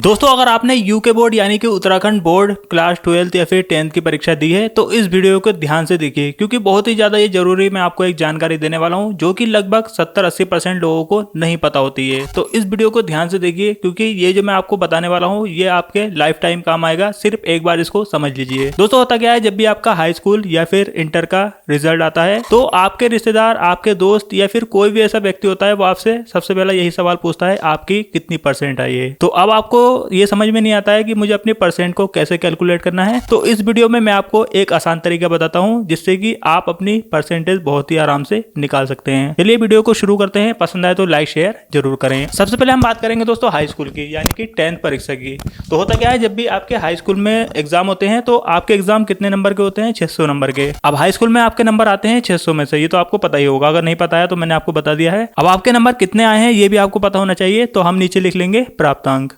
दोस्तों अगर आपने यूके बोर्ड यानी कि उत्तराखंड बोर्ड क्लास 12 या फिर 10th की परीक्षा दी है तो इस वीडियो को ध्यान से देखिए, क्योंकि बहुत ही ज़्यादा ये जरूरी मैं आपको एक जानकारी देने वाला हूं जो कि लगभग 70-80% लोगों को नहीं पता होती है। तो इस वीडियो को ध्यान से देखिए, क्योंकि ये जो मैं आपको बताने वाला हूँ ये आपके लाइफ टाइम काम आएगा। सिर्फ एक बार इसको समझ लीजिए। दोस्तों होता क्या है, जब भी आपका हाई स्कूल या फिर इंटर का रिजल्ट आता है तो आपके रिश्तेदार, आपके दोस्त या फिर कोई भी ऐसा व्यक्ति होता है वो आपसे सबसे पहला यही सवाल पूछता है आपकी कितनी परसेंट आई है। तो अब आपको ये समझ में नहीं आता है कि मुझे अपनी परसेंट को कैसे कैलकुलेट करना है। तो इस वीडियो में मैं आपको एक आसान तरीका बताता हूं जिससे कि आप अपनी परसेंटेज बहुत ही आराम से निकाल सकते हैं। चलिए वीडियो को शुरू करते हैं। पसंद आए तो लाइक शेयर जरूर करें। सबसे पहले हम बात करेंगे दोस्तों हाई स्कूल की, यानी कि 10th परीक्षा की। तो होता क्या है, जब भी आपके हाई स्कूल में एग्जाम होते हैं तो आपके एग्जाम कितने नंबर के होते हैं? 600 नंबर के। अब हाई स्कूल में आपके नंबर आते हैं 600 में से, ये तो आपको पता ही होगा। अगर नहीं पता है तो मैंने आपको बता दिया है। अब आपके नंबर कितने आए हैं ये भी आपको पता होना चाहिए। तो हम नीचे लिख लेंगे प्राप्तांक।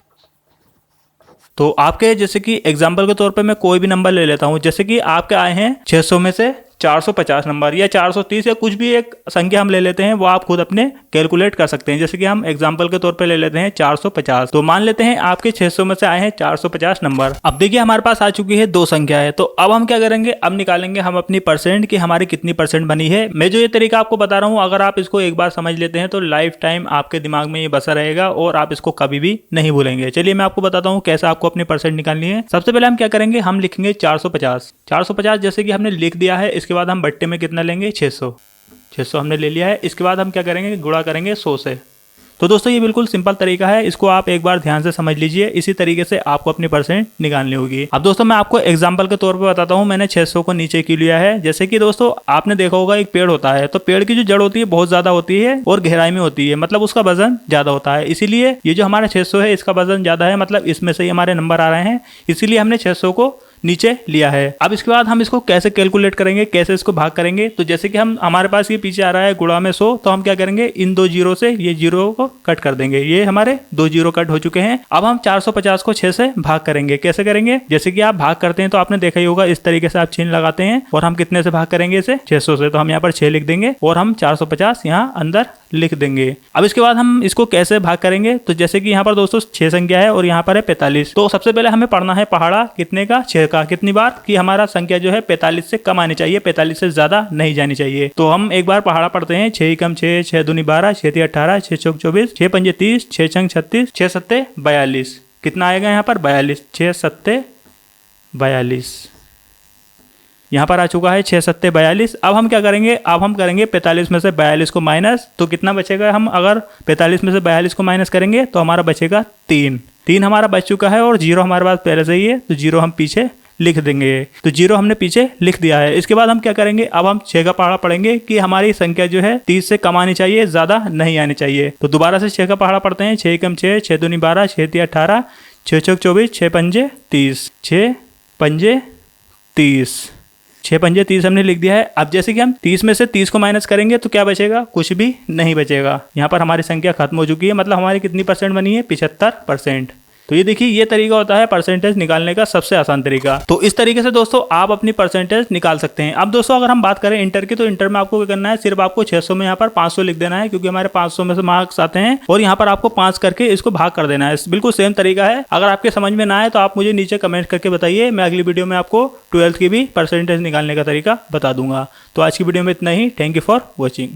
तो आपके जैसे कि एग्जाम्पल के तौर पे मैं कोई भी नंबर ले लेता हूं, जैसे कि आपके आए हैं 600 में से 450 नंबर या 430 या कुछ भी एक संख्या हम ले लेते हैं, वो आप खुद अपने कैलकुलेट कर सकते हैं। जैसे कि हम एग्जाम्पल के तौर पे ले लेते हैं 450। तो मान लेते हैं आपके 600 में से आए हैं 450 नंबर। अब देखिए हमारे पास आ चुकी है 2 संख्या है। तो अब हम क्या करेंगे, अब निकालेंगे हम अपनी परसेंट की हमारी कितनी परसेंट बनी है। मैं जो ये तरीका आपको बता रहा हूँ, अगर आप इसको एक बार समझ लेते हैं तो लाइफ टाइम आपके दिमाग में ये बसा रहेगा और आप इसको कभी भी नहीं भूलेंगे। चलिए मैं आपको बताता हूँ कैसे आपको अपनी परसेंट निकालनी है। सबसे पहले हम क्या करेंगे, हम लिखेंगे 450 जैसे कि हमने लिख दिया है। इसके बाद हम बट्टे में कितना लेंगे, 600 हमने ले लिया है। इसके बाद हम क्या करेंगे, गुणा करेंगे 100 से। तो दोस्तों ये बिल्कुल सिंपल तरीका है, इसको आप एक बार ध्यान से समझ लीजिए। इसी तरीके से आपको अपनी परसेंट निकालनी होगी। अब दोस्तों मैं आपको एग्जांपल के तौर पे बताता हूँ। मैंने 600 को नीचे क्यों लिया है, जैसे कि दोस्तों आपने देखा होगा एक पेड़ होता है, तो पेड़ की जो जड़ होती है बहुत ज्यादा होती है और गहराई में होती है, मतलब उसका वजन ज्यादा होता है। इसीलिए ये जो हमारा 600 है इसका वजन ज्यादा है, मतलब इसमें से ही हमारे नंबर आ रहे हैं, इसीलिए हमने 600 को नीचे लिया है। अब इसके बाद हम इसको कैसे कैलकुलेट करेंगे, कैसे इसको भाग करेंगे। तो जैसे कि हम हमारे पास ये पीछे आ रहा है गुणा में 100, तो हम क्या करेंगे, इन 2 जीरो से ये जीरो को कट कर देंगे। ये हमारे 2 जीरो कट हो चुके हैं। अब हम 450 को 6 से भाग करेंगे। कैसे करेंगे, जैसे कि आप भाग करते हैं तो आपने देखा ही होगा, इस तरीके से आप चिन्ह लगाते हैं। और हम कितने से भाग करेंगे इसे, 600 से। तो हम यहाँ पर 6 लिख देंगे और हम 450 यहाँ अंदर लिख देंगे। अब इसके बाद हम इसको कैसे भाग करेंगे, तो जैसे कि यहाँ पर दोस्तों 6 संख्या है और यहाँ पर है 45। तो सबसे पहले हमें पढ़ना है पहाड़ा कितने का, 6 का। कितनी बार कि हमारा संख्या जो है 45 से कम आनी चाहिए, 45 से ज्यादा नहीं जानी चाहिए। तो हम एक बार पहाड़ा पढ़ते हैं। 6 कम 6, 6 दूनी 12, 6 3 18, 6 चौक 24, 6 पंजे 30, 6 छंग 36, 6 सत्ते 42। कितना आएगा यहाँ पर, 42। 6 सत्ते 42 यहाँ पर आ चुका है, 6 सत्ते 42। अब हम क्या करेंगे, अब हम करेंगे 45 में से 42 को माइनस। तो कितना बचेगा, हम अगर 45 में से 42 को माइनस करेंगे तो हमारा बचेगा 3 हमारा बच चुका है। और जीरो हमारे पास पहले से ही है, तो जीरो हम पीछे लिख देंगे। तो जीरो हमने पीछे लिख दिया है। इसके बाद हम क्या करेंगे, अब हम 6 का पहाड़ा पढ़ेंगे कि हमारी संख्या जो है 30 से कम आनी चाहिए, ज्यादा नहीं आनी चाहिए। तो दोबारा से 6 का पहाड़ा पढ़ते हैं। 6 कम 6, 6 दूनी 12, 6 3 18, 6 चौक 24, 6 पंजे 30, 6 पंजे 30, 6 पंजे 30 हमने लिख दिया है। अब जैसे कि हम 30 में से 30 को माइनस करेंगे तो क्या बचेगा, कुछ भी नहीं बचेगा। यहाँ पर हमारी संख्या खत्म हो चुकी है, मतलब हमारी कितनी परसेंट बनी है, 75%। तो ये देखिए ये तरीका होता है परसेंटेज निकालने का सबसे आसान तरीका। तो इस तरीके से दोस्तों आप अपनी परसेंटेज निकाल सकते हैं। अब दोस्तों अगर हम बात करें इंटर की, तो इंटर में आपको क्या करना है, सिर्फ आपको 600 में यहाँ पर 500 लिख देना है, क्योंकि हमारे 500 में से मार्क्स आते हैं। और यहाँ पर आपको 5 करके इसको भाग कर देना है। बिल्कुल सेम तरीका है। अगर आपके समझ में ना आए तो आप मुझे नीचे कमेंट करके बताइए, मैं अगली वीडियो में आपको 12th की भी परसेंटेज निकालने का तरीका बता दूंगा। तो आज की वीडियो में इतना ही। Thank you for watching.